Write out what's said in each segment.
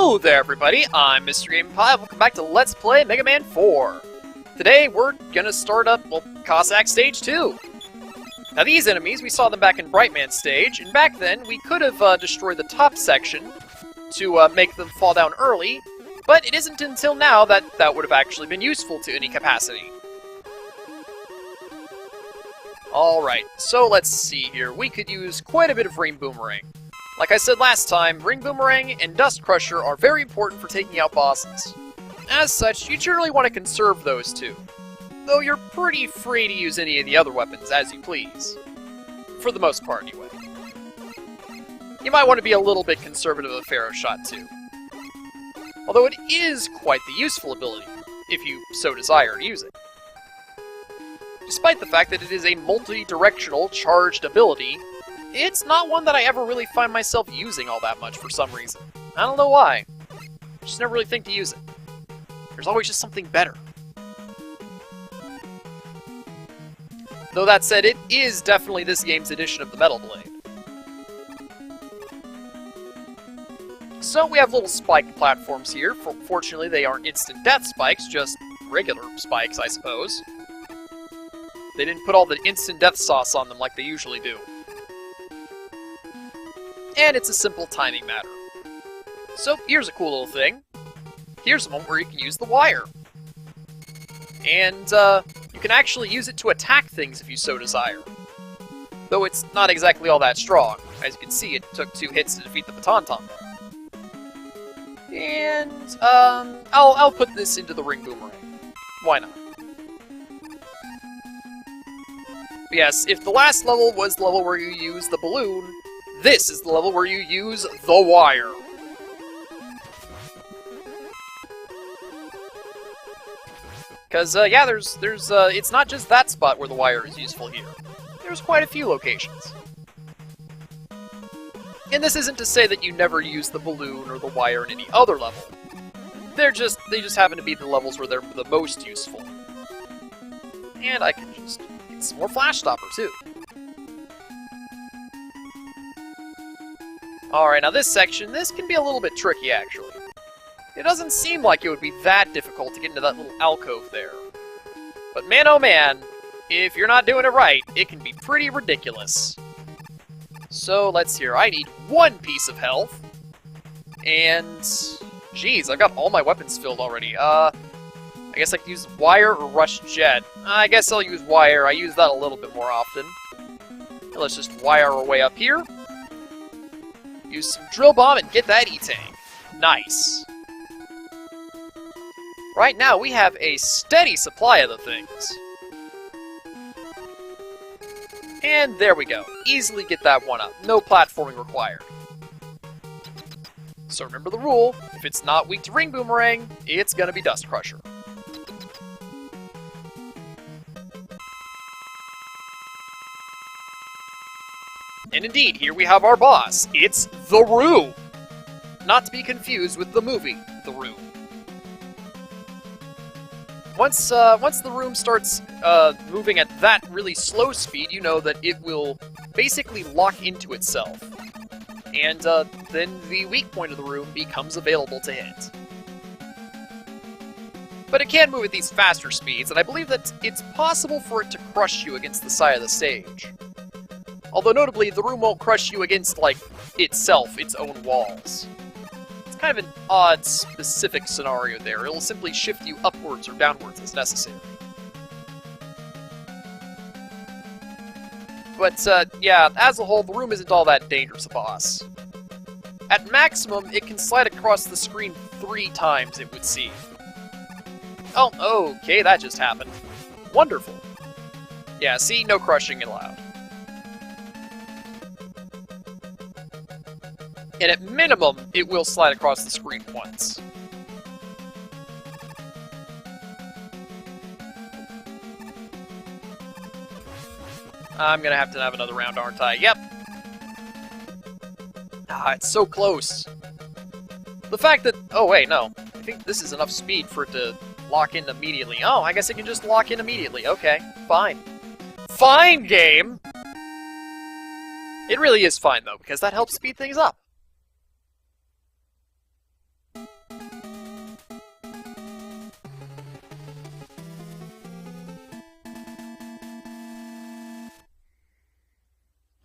Hello there, everybody. I'm Mr. Game Pie. Welcome back to Let's Play Mega Man 4. Today, we're gonna start up, well, Cossack Stage 2. Now, these enemies, we saw them back in Brightman Stage, and back then, we could have destroyed the top section to make them fall down early, but it isn't until now that that would have actually been useful to any capacity. Alright, so let's see here. We could use quite a bit of Ring Boomerang. Like I said last time, Ring Boomerang and Dust Crusher are very important for taking out bosses. As such, you generally want to conserve those two, though you're pretty free to use any of the other weapons as you please. For the most part, anyway. You might want to be a little bit conservative of Pharaoh Shot too. Although it is quite the useful ability, if you so desire to use it. Despite the fact that it is a multi-directional charged ability, it's not one that I ever really find myself using all that much for some reason. I don't know why. I just never really think to use it. There's always just something better. Though that said, it is definitely this game's edition of the Metal Blade. So we have little spiked platforms here. Fortunately, they aren't instant death spikes, just regular spikes, I suppose. They didn't put all the instant death sauce on them like they usually do. And it's a simple timing matter. So here's a cool little thing. Here's one where you can use the wire. And you can actually use it to attack things if you so desire. Though it's not exactly all that strong. As you can see, it took 2 hits to defeat the Baton Tom. And I'll put this into the Ring Boomerang. Why not? But yes, if the last level was the level where you use the balloon, this is the level where you use the wire. Because, yeah, there's it's not just that spot where the wire is useful here. There's quite a few locations. And this isn't to say that you never use the balloon or the wire in any other level. They just happen to be the levels where they're the most useful. And I can just get some more Flash Stopper, too. Alright, now this section, this can be a little bit tricky, actually. It doesn't seem like it would be that difficult to get into that little alcove there. But man oh man, if you're not doing it right, it can be pretty ridiculous. So, let's hear. I need 1 piece of health. And, geez, I've got all my weapons filled already. I guess I could use wire or rush jet. I guess I'll use wire. I use that a little bit more often. Let's just wire our way up here. Use some drill bomb and get that E-Tank. Nice. Right now, we have a steady supply of the things. And there we go. Easily get that one up. No platforming required. So remember the rule. If it's not weak to Ring Boomerang, it's gonna be Dust Crusher. And indeed, here we have our boss. It's The Room! Not to be confused with the movie, The Room. Once the room starts moving at that really slow speed, you know that it will basically lock into itself. And then the weak point of the room becomes available to hit. But it can move at these faster speeds, and I believe that it's possible for it to crush you against the side of the stage. Although notably, the room won't crush you against, like, itself, its own walls. It's kind of an odd, specific scenario there. It'll simply shift you upwards or downwards as necessary. But, yeah, as a whole, the room isn't all that dangerous a boss. At maximum, it can slide across the screen 3 times, it would seem. Oh, okay, that just happened. Wonderful. Yeah, see, no crushing allowed. And at minimum, it will slide across the screen once. I'm gonna have to have another round, aren't I? Yep! Ah, it's so close. The fact that... Oh, wait, no. I think this is enough speed for it to lock in immediately. Oh, I guess it can just lock in immediately. Okay, fine. Fine, game! It really is fine, though, because that helps speed things up.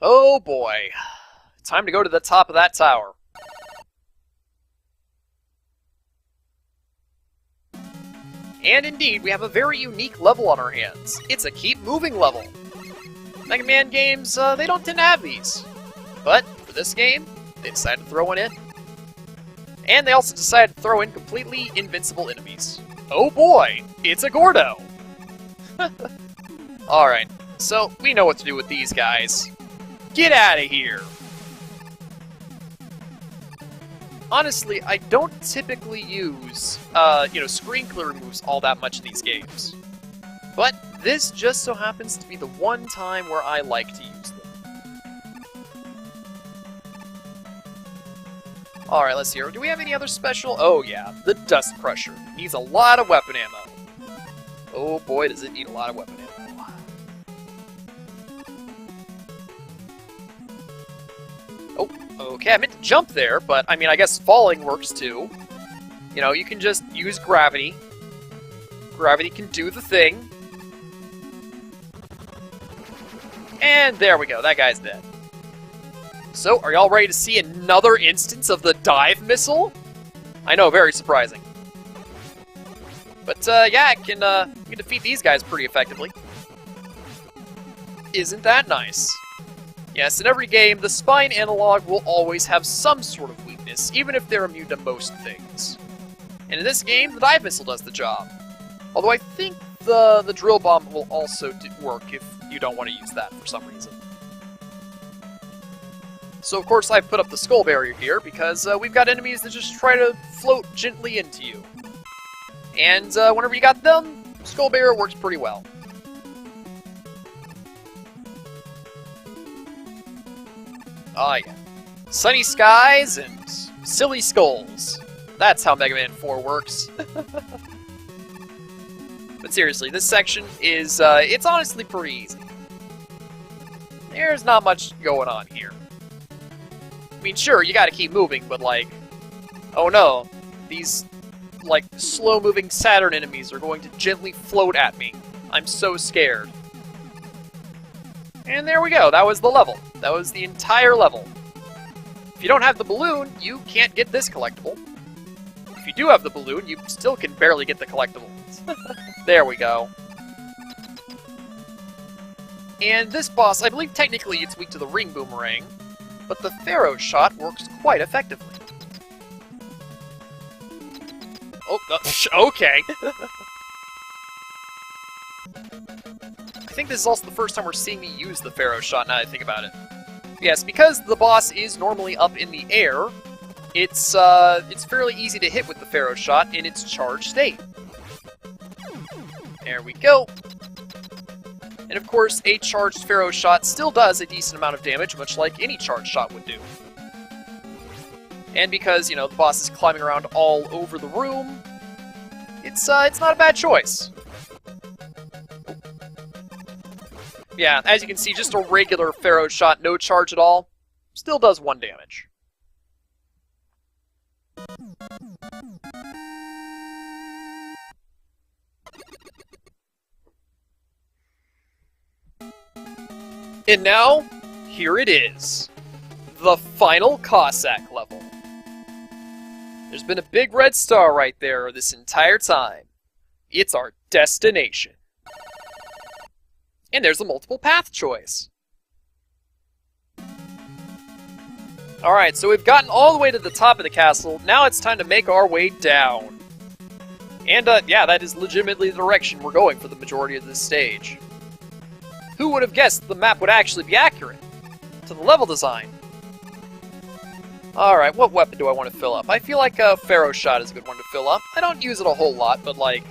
Oh boy. Time to go to the top of that tower. And indeed, we have a very unique level on our hands. It's a keep moving level. Mega Man games, they don't tend to have these. But for this game, they decided to throw one in. And they also decided to throw in completely invincible enemies. Oh boy, it's a Gordo! Alright, so we know what to do with these guys. Get out of here! Honestly, I don't typically use, screen clearing moves all that much in these games. But this just so happens to be the one time where I like to use them. Alright, let's see here. Do we have any other special? Oh yeah, the Dust Crusher. Needs a lot of weapon ammo. Oh boy, does it need a lot of weapon ammo. Oh, okay, I meant to jump there, but I mean, I guess falling works too. You know, you can just use gravity. Gravity can do the thing. And there we go, that guy's dead. So, are y'all ready to see another instance of the dive missile? I know, very surprising. But, yeah, it can defeat these guys pretty effectively. Isn't that nice? Yes, in every game, the spine analog will always have some sort of weakness, even if they're immune to most things. And in this game, the dive missile does the job. Although I think the drill bomb will also work if you don't want to use that for some reason. So of course I've put up the skull barrier here, because we've got enemies that just try to float gently into you. And whenever you got them, skull barrier works pretty well. Ah, yeah. Sunny skies and silly skulls. That's how Mega Man 4 works. But seriously, this section is, it's honestly pretty easy. There's not much going on here. I mean, sure, you gotta keep moving, but like, oh no, these, like, slow-moving Saturn enemies are going to gently float at me. I'm so scared. And there we go, that was the level. That was the entire level. If you don't have the balloon, you can't get this collectible. If you do have the balloon, you still can barely get the collectibles. There we go. And this boss, I believe technically it's weak to the ring boomerang, but the Pharaoh shot works quite effectively. Oh, okay. I think this is also the first time we're seeing me use the Pharaoh shot, now that I think about it. Yes, because the boss is normally up in the air, it's fairly easy to hit with the Pharaoh shot in its charged state. There we go. And of course, a charged Pharaoh shot still does a decent amount of damage, much like any charged shot would do. And because, you know, the boss is climbing around all over the room, it's not a bad choice. Yeah, as you can see, just a regular Pharaoh shot, no charge at all, still does 1 damage. And now, here it is. The final Cossack level. There's been a big red star right there this entire time. It's our destination. And there's a multiple path choice. Alright, so we've gotten all the way to the top of the castle. Now it's time to make our way down. And, yeah, that is legitimately the direction we're going for the majority of this stage. Who would have guessed the map would actually be accurate to the level design? Alright, what weapon do I want to fill up? I feel like a Pharaoh shot is a good one to fill up. I don't use it a whole lot, but like,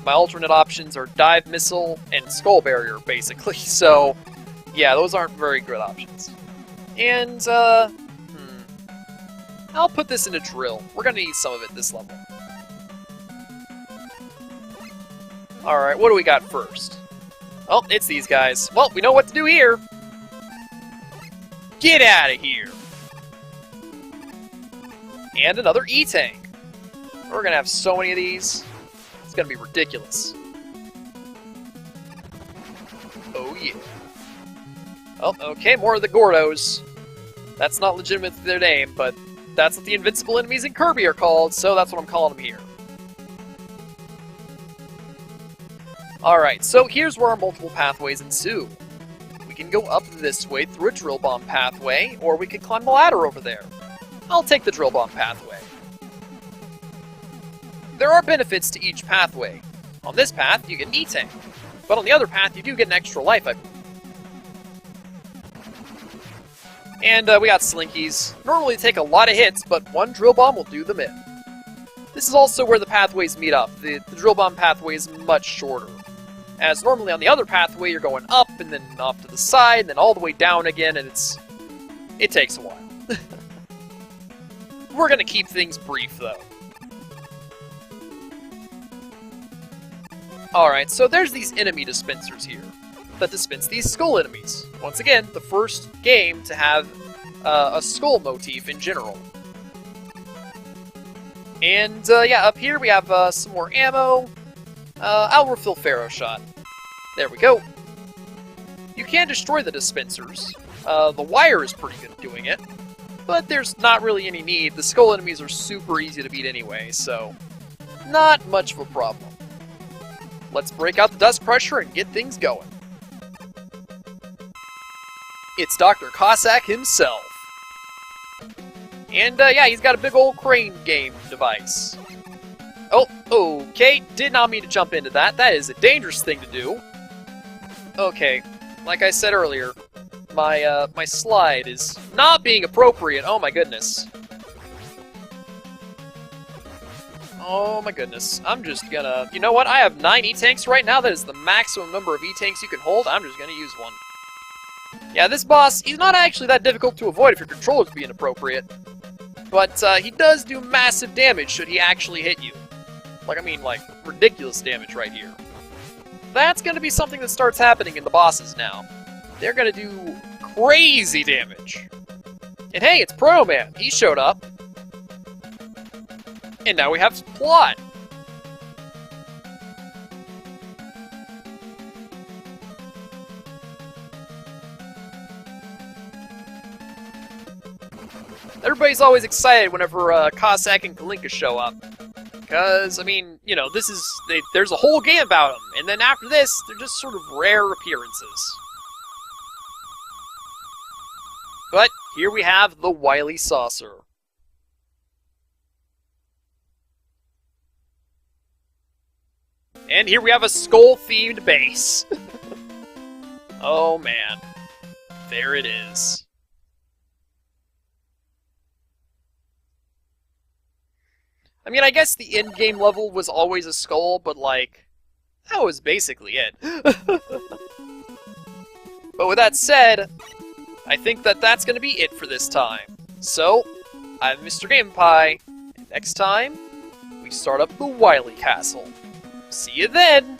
my alternate options are dive missile and skull barrier, basically. So, yeah, those aren't very good options. And, I'll put this in a drill. We're gonna need some of it this level. Alright, what do we got first? Oh, it's these guys. Well, we know what to do here. Get out of here. And another E-Tank. We're gonna have so many of these. It's gonna be ridiculous. Oh yeah. Oh, okay, more of the Gordos. That's not legitimate their name, but that's what the invincible enemies in Kirby are called, so that's what I'm calling them here. Alright, so here's where our multiple pathways ensue. We can go up this way through a drill bomb pathway, or we can climb the ladder over there. I'll take the drill bomb pathway. There are benefits to each pathway. On this path, you get an E-Tank, but on the other path, you do get an extra life, I believe. And we got Slinkies. Normally take a lot of hits, but one drill bomb will do them in. This is also where the pathways meet up. The drill bomb pathway is much shorter. As normally on the other pathway, you're going up, and then off to the side, and then all the way down again, and it takes a while. We're gonna keep things brief, though. Alright, so there's these enemy dispensers here that dispense these skull enemies. Once again, the first game to have a skull motif in general. And yeah, up here we have some more ammo. I'll refill Pharaoh Shot. There we go. You can destroy the dispensers. The wire is pretty good at doing it, but there's not really any need. The skull enemies are super easy to beat anyway, so not much of a problem. Let's break out the Dust Crusher and get things going. It's Dr. Cossack himself. And yeah, he's got a big old crane game device. Oh, okay, did not mean to jump into that. That is a dangerous thing to do. Okay, like I said earlier, my slide is not being appropriate. Oh my goodness. Oh my goodness. I'm just gonna... You know what? I have 9 E-Tanks right now. That is the maximum number of E-Tanks you can hold. I'm just gonna use one. Yeah, this boss, he's not actually that difficult to avoid if your controller's being appropriate. But he does do massive damage should he actually hit you. Like, I mean, like, ridiculous damage right here. That's gonna be something that starts happening in the bosses now. They're gonna do crazy damage. And hey, it's Proto Man. He showed up. And now we have plot. Everybody's always excited whenever Cossack and Kalinka show up. Because, I mean, you know, there's a whole game about them. And then after this, they're just sort of rare appearances. But here we have the Wily Saucer. And here we have a skull-themed base. Oh man. There it is. I mean, I guess the end-game level was always a skull, but like, that was basically it. But with that said, I think that's gonna be it for this time. So, I'm Mr. Game Pie, and next time, we start up the Wily Castle. See you then!